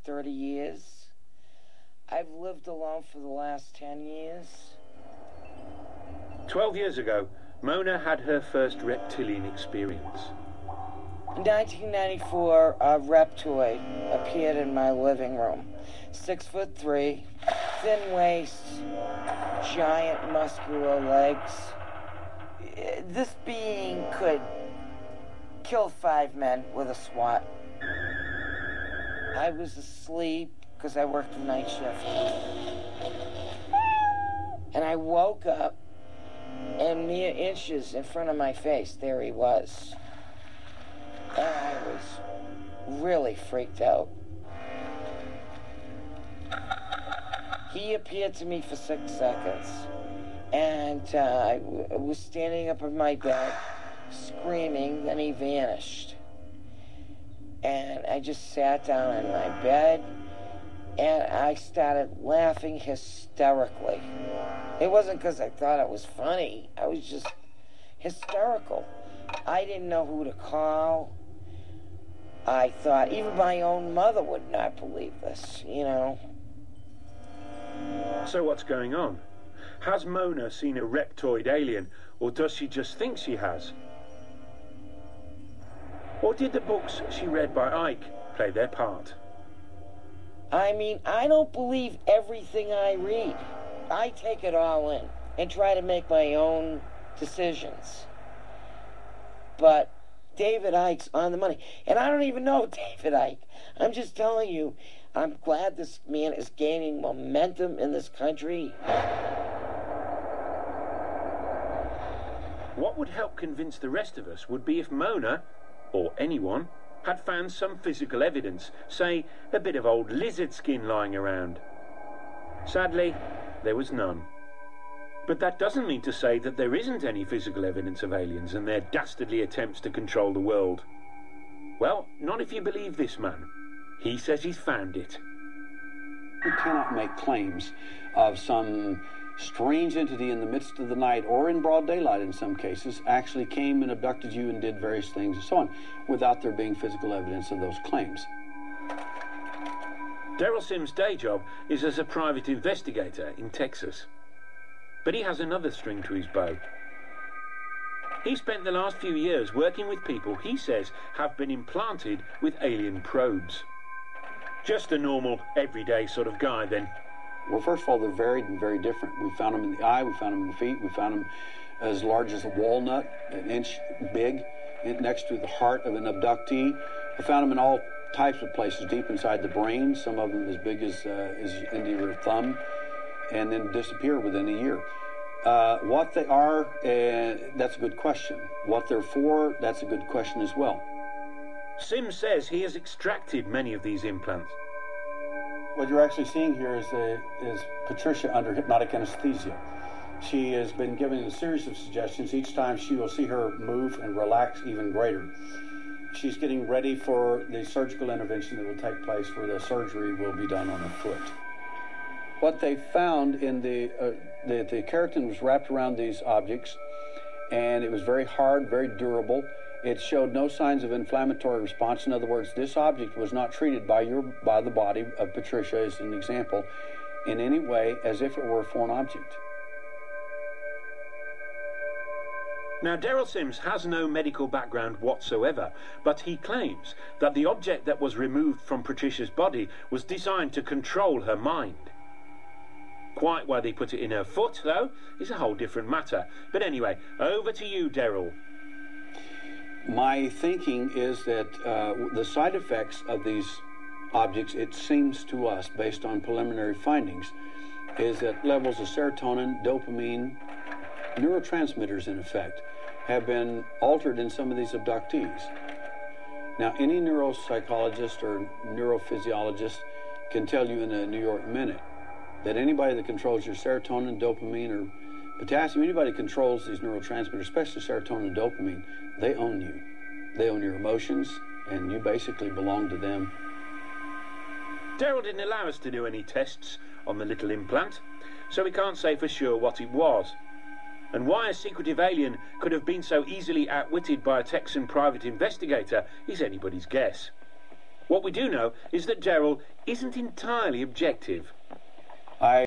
30 years. I've lived alone for the last 10 years. 12 years ago, Mona had her first reptilian experience. In 1994, a reptoid appeared in my living room. 6'3", thin waist, giant muscular legs. This being could kill 5 men with a swat. I was asleep because I worked the night shift. And I woke up, and mere inches in front of my face, there he was. And I was really freaked out. He appeared to me for 6 seconds, and I was standing up in my bed, screaming, then he vanished. And I just sat down in my bed, and I started laughing hysterically. It wasn't because I thought it was funny. I was just hysterical. I didn't know who to call. I thought even my own mother would not believe this, you know. So what's going on? Has Mona seen a reptoid alien, or does she just think she has? Or did the books she read by Ike play their part? I mean, I don't believe everything I read. I take it all in and try to make my own decisions. But David Icke's on the money. And I don't even know David Icke. I'm just telling you, I'm glad this man is gaining momentum in this country. What would help convince the rest of us would be if Mona, or anyone, had found some physical evidence, say a bit of old lizard skin lying around. Sadly, there was none. But that doesn't mean to say that there isn't any physical evidence of aliens and their dastardly attempts to control the world. Well, not if you believe this man. He says he's found it. You cannot make claims of some strange entity in the midst of the night, or in broad daylight in some cases, actually came and abducted you and did various things and so on, without there being physical evidence of those claims. Daryl Sims' day job is as a private investigator in Texas. But he has another string to his bow. He spent the last few years working with people he says have been implanted with alien probes. Just a normal, everyday sort of guy, then. Well, first of all, they're varied and very different. We found them in the eye, we found them in the feet, we found them as large as a walnut, an inch big, next to the heart of an abductee. We found them in all types of places, deep inside the brain, some of them as big as into your thumb, and then disappear within a year. What they are, that's a good question. What they're for, that's a good question as well. Sims says he has extracted many of these implants. What you're actually seeing here is Patricia under hypnotic anesthesia. She has been given a series of suggestions. Each time she will see her move and relax even greater. She's getting ready for the surgical intervention that will take place, where the surgery will be done on her foot. What they found in the keratin was wrapped around these objects, and it was very hard, very durable. It showed no signs of inflammatory response. In other words, this object was not treated by the body of Patricia, as an example, in any way as if it were a foreign object. Now, Daryl Sims has no medical background whatsoever, but he claims that the object that was removed from Patricia's body was designed to control her mind. Quite why they put it in her foot, though, is a whole different matter. But anyway, over to you, Daryl. My thinking is that the side effects of these objects, it seems to us, based on preliminary findings, is that levels of serotonin, dopamine, neurotransmitters, in effect, have been altered in some of these abductees. Now, any neuropsychologist or neurophysiologist can tell you in a New York minute that anybody that controls your serotonin, dopamine, or potassium, anybody that controls these neurotransmitters, especially serotonin and dopamine, they own you. They own your emotions, and you basically belong to them. Daryl didn't allow us to do any tests on the little implant, so we can't say for sure what it was. And why a secretive alien could have been so easily outwitted by a Texan private investigator is anybody's guess. What we do know is that Daryl isn't entirely objective. I